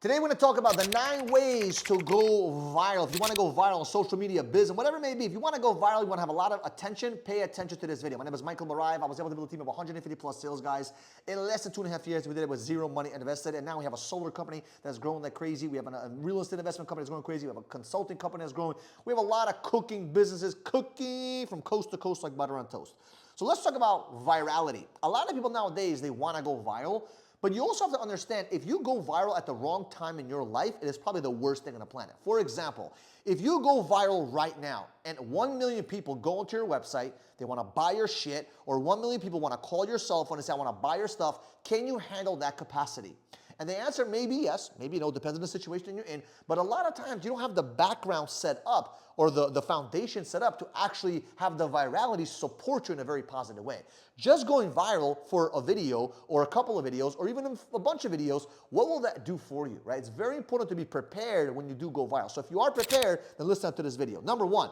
Today we're going to talk about the 9 ways to go viral. If you want to go viral on social media, business, whatever it may be, if you want to go viral, you want to have a lot of attention, pay attention to this video. My name is Michael Marive. I was able to build a team of 150 plus sales guys in less than 2.5 years. We did it with zero money invested, and now we have a solar company that's growing like crazy. We have a real estate investment company that's growing crazy. We have a consulting company that's growing. We have a lot of cooking businesses, cooking from coast to coast like butter on toast. So let's talk about virality. A lot of people nowadays, they want to go viral. But you also have to understand, if you go viral at the wrong time in your life, it is probably the worst thing on the planet. For example, if you go viral right now and 1 million people go onto your website, they want to buy your shit, or 1 million people want to call your cell phone and say, I want to buy your stuff, can you handle that capacity? And the answer may be yes, maybe no, depends on the situation you're in. But a lot of times you don't have the background set up or the foundation set up to actually have the virality support you in a very positive way. Just going viral for a video or a couple of videos or even a bunch of videos, what will that do for you, right? It's very important to be prepared when you do go viral. So if you are prepared, then listen to this video. Number one,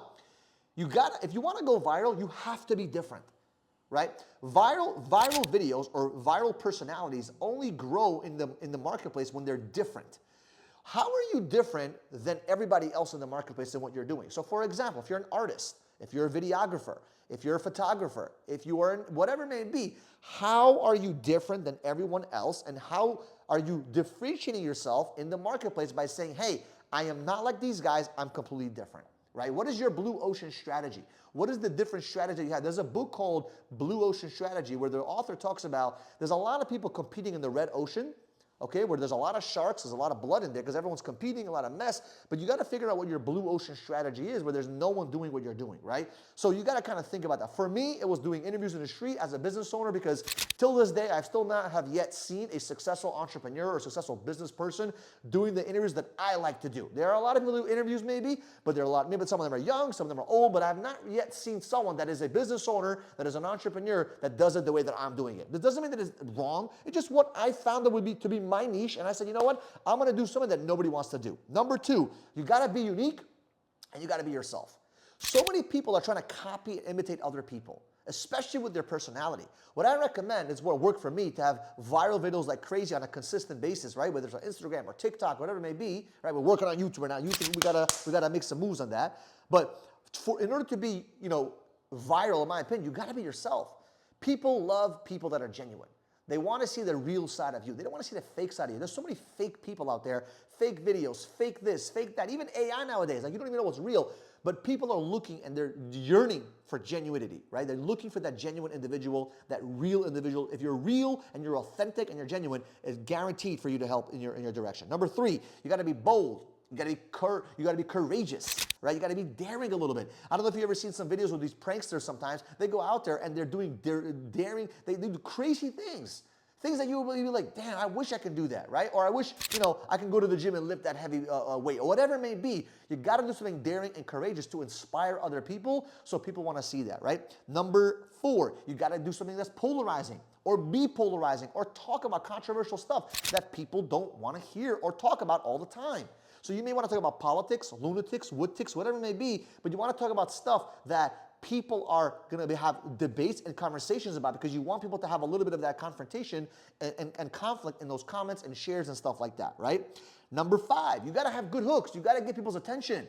if you want to go viral, you have to be different. Right? Viral videos or viral personalities only grow in the marketplace when they're different. How are you different than everybody else in the marketplace in what you're doing? So for example, if you're an artist, if you're a videographer, if you're a photographer, if you are whatever it may be, how are you different than everyone else, and how are you differentiating yourself in the marketplace by saying, hey, I am not like these guys, I'm completely different. Right? What is your blue ocean strategy? What is the different strategy you have? There's a book called Blue Ocean Strategy where the author talks about there's a lot of people competing in the red ocean, okay, where there's a lot of sharks, there's a lot of blood in there because everyone's competing, a lot of mess, but you got to figure out what your blue ocean strategy is where there's no one doing what you're doing, right? So you got to kind of think about that. For me, it was doing interviews in the street as a business owner because till this day, I've still not have yet seen a successful entrepreneur or successful business person doing the interviews that I like to do. There are a lot of people who do interviews maybe, but there are a lot, maybe some of them are young, some of them are old, but I've not yet seen someone that is a business owner, that is an entrepreneur, that does it the way that I'm doing it. This doesn't mean that it's wrong. It's just what I found that would be to be my niche, and I said, you know what? I'm going to do something that nobody wants to do. Number two, you got to be unique and you got to be yourself. So many people are trying to copy and imitate other people, especially with their personality. What I recommend is what worked for me to have viral videos like crazy on a consistent basis, right? Whether it's on Instagram or TikTok, whatever it may be, right? We're working on YouTube right now. YouTube, we gotta make some moves on that. But in order to be, viral, in my opinion, you got to be yourself. People love people that are genuine. They want to see the real side of you. They don't want to see the fake side of you. There's so many fake people out there, fake videos, fake this, fake that, even AI nowadays. Like, you don't even know what's real, but people are looking and they're yearning for genuinity, right? They're looking for that genuine individual, that real individual. If you're real and you're authentic and you're genuine, it's guaranteed for you to help in your direction. Number three, you got to be bold. You gotta be courageous, right? You gotta be daring a little bit. I don't know if you've ever seen some videos with these pranksters sometimes. They go out there and they're daring, they do crazy things. Things that you will be like, damn, I wish I could do that, right? Or I wish, I can go to the gym and lift that heavy weight, or whatever it may be. You gotta do something daring and courageous to inspire other people so people wanna see that, right? Number four, you gotta do something that's polarizing, or be polarizing, or talk about controversial stuff that people don't wanna hear or talk about all the time. So you may want to talk about politics, lunatics, woodticks, whatever it may be, but you want to talk about stuff that people are going to have debates and conversations about because you want people to have a little bit of that confrontation and conflict in those comments and shares and stuff like that, right? Number five, you got to have good hooks. You got to get people's attention.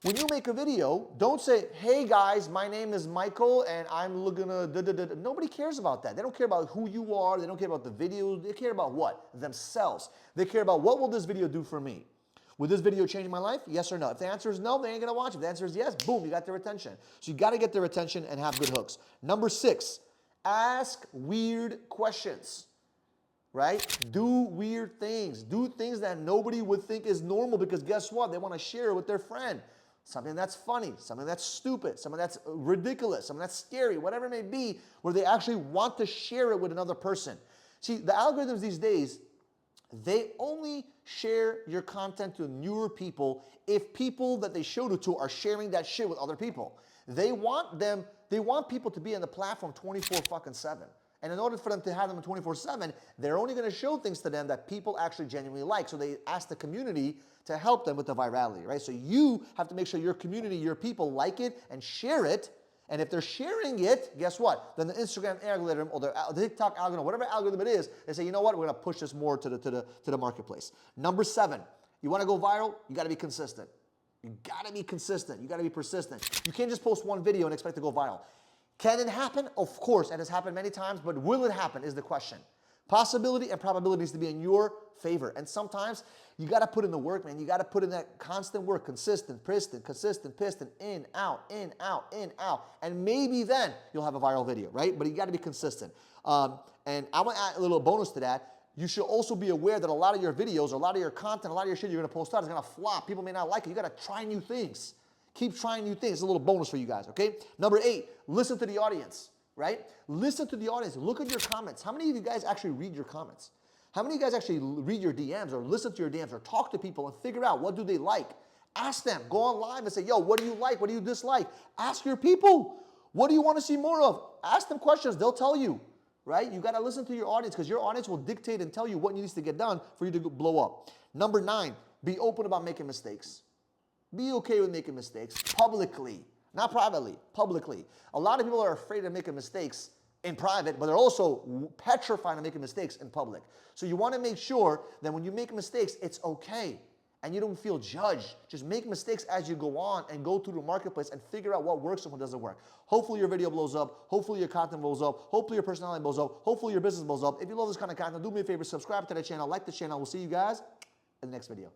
When you make a video, don't say, hey guys, my name is Michael and I'm gonna da-da-da. Nobody cares about that. They don't care about who you are. They don't care about the video. They care about what? Themselves. They care about what will this video do for me? Will this video change my life? Yes or no? If the answer is no, they ain't gonna watch it. If the answer is yes, boom, you got their attention. So you gotta get their attention and have good hooks. Number six, ask weird questions. Right? Do weird things. Do things that nobody would think is normal because guess what? They want to share it with their friend. Something that's funny, something that's stupid, something that's ridiculous, something that's scary, whatever it may be, where they actually want to share it with another person. See, the algorithms these days, they only share your content to newer people if people that they showed it to are sharing that shit with other people. They want people to be on the platform 24/7. And in order for them to have them 24/7, they're only going to show things to them that people actually genuinely like. So they ask the community to help them with the virality, right? So you have to make sure your community, your people like it and share it, And if they're sharing it, guess what? Then the Instagram algorithm or the TikTok algorithm, whatever algorithm it is, they say, you know what? We're going to push this more to the marketplace. Number 7, you want to go viral? You got to be consistent. You got to be consistent. You got to be persistent. You can't just post one video and expect to go viral. Can it happen? Of course, it has happened many times, but will it happen is the question. Possibility and probability needs to be in your favor. And sometimes you got to put in the work, man. You got to put in that constant work, consistent, piston, in, out, in, out, in, out. And maybe then you'll have a viral video, right? But you got to be consistent. And I want to add a little bonus to that. You should also be aware that a lot of your videos, a lot of your content, a lot of your shit you're going to post out is going to flop. People may not like it. You got to try new things. Keep trying new things. It's a little bonus for you guys, okay? Number 8, listen to the audience, right? Listen to the audience. Look at your comments. How many of you guys actually read your comments? How many of you guys actually read your DMs or listen to your DMs or talk to people and figure out what do they like? Ask them. Go on live and say, yo, what do you like? What do you dislike? Ask your people. What do you want to see more of? Ask them questions. They'll tell you, right? You got to listen to your audience because your audience will dictate and tell you what needs to get done for you to blow up. Number 9, be open about making mistakes. Be okay with making mistakes publicly, not privately, publicly. A lot of people are afraid of making mistakes in private, but they're also petrified of making mistakes in public. So you want to make sure that when you make mistakes, it's okay and you don't feel judged. Just make mistakes as you go on and go through the marketplace and figure out what works and what doesn't work. Hopefully your video blows up. Hopefully your content blows up. Hopefully your personality blows up. Hopefully your business blows up. If you love this kind of content, do me a favor, subscribe to the channel, like the channel. We'll see you guys in the next video.